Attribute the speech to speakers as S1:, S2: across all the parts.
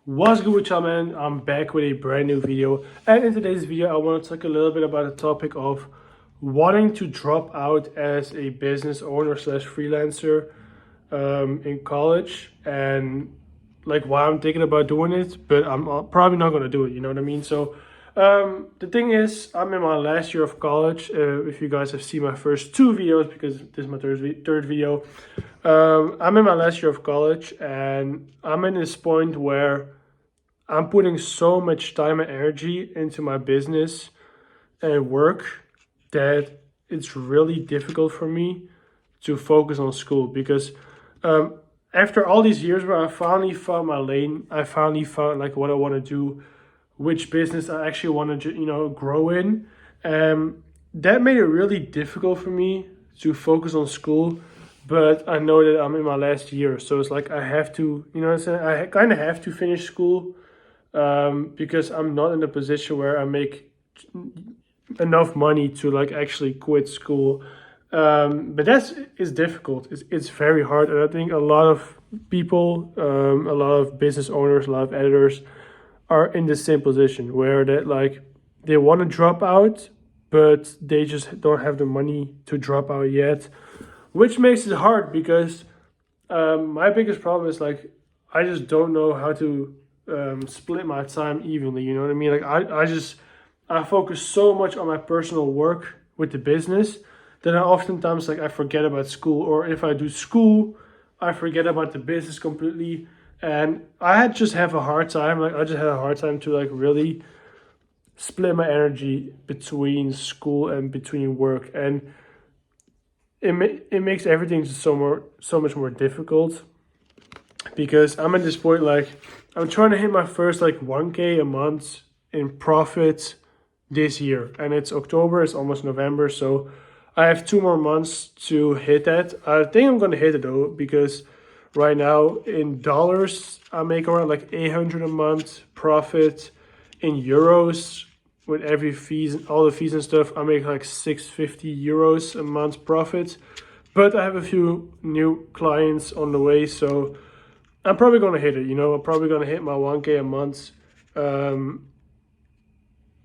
S1: What's good with y'all, man? I'm back with a brand new video, and in today's video I want to talk a little bit about the topic of wanting to drop out as a business owner slash freelancer in college, and like why I'm thinking about doing it, but I'm probably not going to do it, you know what I mean? So the thing is, I'm in my last year of college. If you guys have seen my first two videos, because this is my third video, I'm in my last year of college, and I'm in this point where I'm putting so much time and energy into my business and work that it's really difficult for me to focus on school because um, after all these years where I finally found my lane, I finally found like what I want to do, which business I actually want to grow in. That made it really difficult for me to focus on school. But I know that I'm in my last year, so it's like I have to, you know what I'm saying? I kind of have to finish school because I'm not in a position where I make enough money to like actually quit school. But that's is difficult. It's very hard, and I think a lot of people, a lot of business owners, a lot of editors are in the same position where that like they want to drop out, but they just don't have the money to drop out yet, which makes it hard because my biggest problem is like I just don't know how to split my time evenly. You know what I mean? Like I focus so much on my personal work with the business that I oftentimes like I forget about school, or if I do school, I forget about the business completely. And I had just have a hard time. Like I just had a hard time to like really split my energy between school and between work, and it makes everything just so much more difficult because I'm at this point like I'm trying to hit my first like 1K a month in profit this year, and it's October, it's almost November, so I have 2 more months to hit that. I think I'm gonna hit it though, because right now in dollars I make around like 800 a month profit. In euros, with every fees and all the fees and stuff, I make like 650 euros a month profit. But I have a few new clients on the way, so I'm probably gonna hit it. I'm probably gonna hit my 1K a month,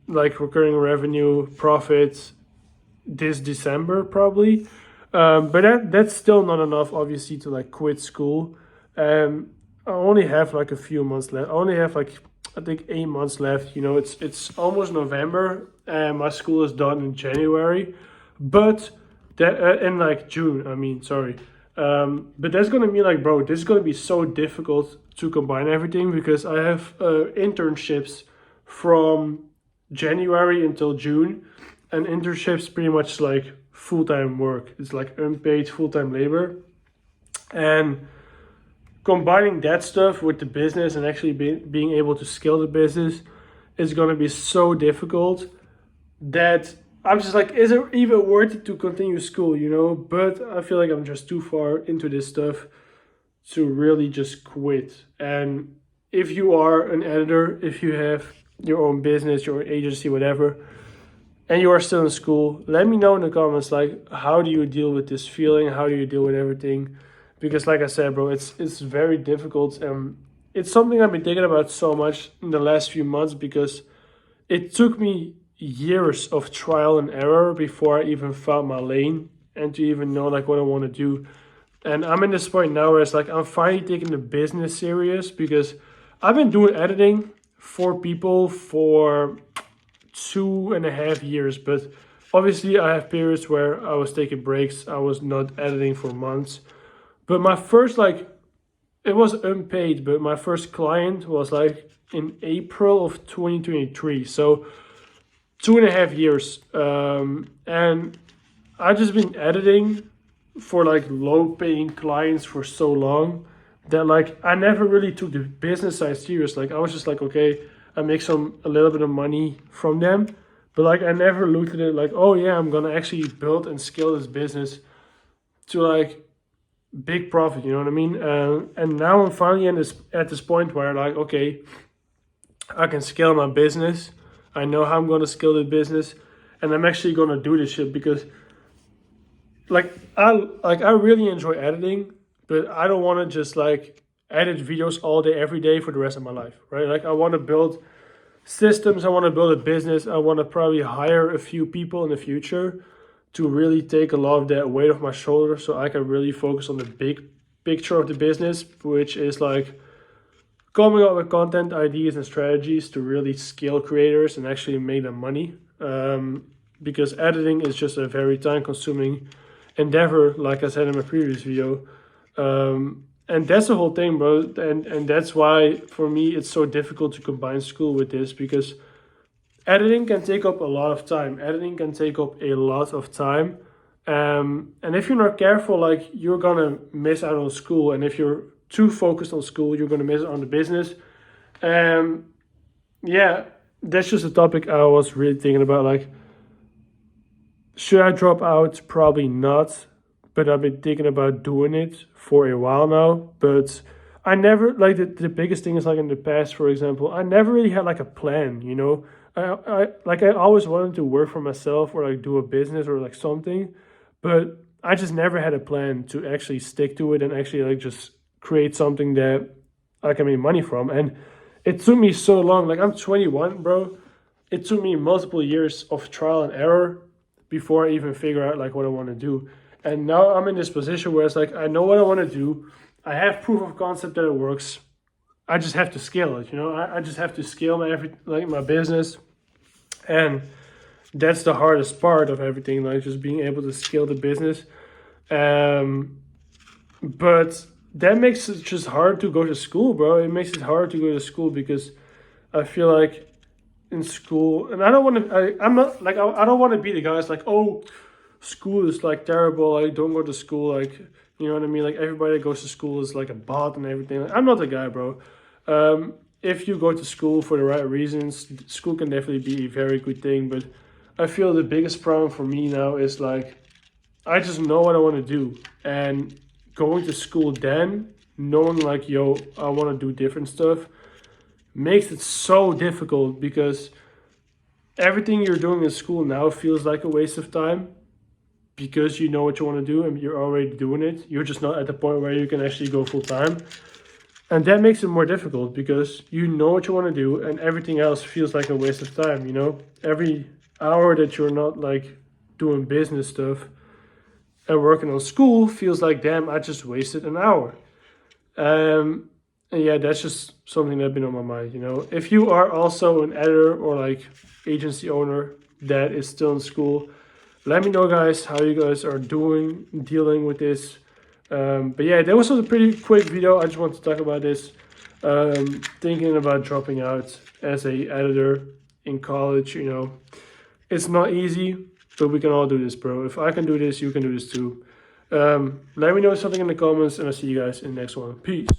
S1: like recurring revenue profit this December probably. But that's still not enough, obviously, to like quit school. I only have like a few months left. I only have like I think 8 months left. It's almost November, and my school is done in January, but that in like June. I mean, sorry. But that's gonna mean like, bro, this is gonna be so difficult to combine everything because I have internships from January until June, and internships pretty much like full time work. It's like unpaid full time labor, and combining that stuff with the business and actually being able to scale the business is going to be so difficult that I'm just like, is it even worth it to continue school, But I feel like I'm just too far into this stuff to really just quit. And if you are an editor, if you have your own business, your own agency, whatever, and you are still in school, let me know in the comments, like, how do you deal with this feeling? How do you deal with everything? Because like I said, bro, it's very difficult, and it's something I've been thinking about so much in the last few months because it took me years of trial and error before I even found my lane and to even know like what I want to do. And I'm in this point now where it's like I'm finally taking the business serious because I've been doing editing for people for 2.5 years, but obviously I have periods where I was taking breaks. I was not editing for months. But my first like it was unpaid, but my first client was like in April of 2023. So 2.5 years. And I just been editing for like low paying clients for so long that like I never really took the business side serious. Like I was just like, okay, I make a little bit of money from them, but like I never looked at it like, oh yeah, I'm gonna actually build and scale this business to like big profit. You know what I mean? And now I'm finally at this point where like, okay, I can scale my business. I know how I'm gonna scale the business, and I'm actually gonna do this shit because I really enjoy editing, but I don't want to just like edit videos all day, every day for the rest of my life, right? Like I want to build systems, I want to build a business, I want to probably hire a few people in the future to really take a lot of that weight off my shoulders so I can really focus on the big picture of the business, which is like coming up with content ideas and strategies to really scale creators and actually make them money. Because editing is just a very time consuming endeavor, like I said in my previous video. And that's the whole thing, bro. And that's why for me it's so difficult to combine school with this, because editing can take up a lot of time. Editing can take up a lot of time. And if you're not careful, like you're gonna miss out on school. And if you're too focused on school, you're gonna miss out on the business. Yeah, that's just a topic I was really thinking about. Like, should I drop out? Probably not. But I've been thinking about doing it for a while now. But I never, like the biggest thing is like in the past, for example, I never really had like a plan, you know? I always wanted to work for myself or like do a business or like something, but I just never had a plan to actually stick to it and actually like just create something that I can make money from. And it took me so long. Like I'm 21, bro. It took me multiple years of trial and error before I even figure out like what I want to do. And now I'm in this position where it's like I know what I want to do. I have proof of concept that it works. I just have to scale it, you know. I just have to scale my business. And that's the hardest part of everything, like just being able to scale the business. But that makes it just hard to go to school, bro. It makes it hard to go to school because I feel like in school, and I don't want to, I'm not like, I don't want to be the guy that's like, oh, school is like terrible, like don't go to school, like, you know what I mean? Like everybody that goes to school is like a bot and everything. Like, I'm not the guy, bro. If you go to school for the right reasons, school can definitely be a very good thing. But I feel the biggest problem for me now is like, I just know what I want to do. And going to school then, knowing like, yo, I want to do different stuff, makes it so difficult because everything you're doing in school now feels like a waste of time because you know what you want to do and you're already doing it. You're just not at the point where you can actually go full time. And that makes it more difficult because you know what you want to do and everything else feels like a waste of time, you know? Every hour that you're not like doing business stuff and working on school feels like, damn, I just wasted an hour. And yeah, that's just something that's been on my mind, you know? If you are also an editor or like agency owner that is still in school, let me know, guys, how you guys are dealing with this. But yeah, that was a pretty quick video. I just want to talk about this. Thinking about dropping out as a editor in college, you know, it's not easy, but we can all do this, bro. If I can do this, you can do this too. Let me know something in the comments, and I'll see you guys in the next one. Peace.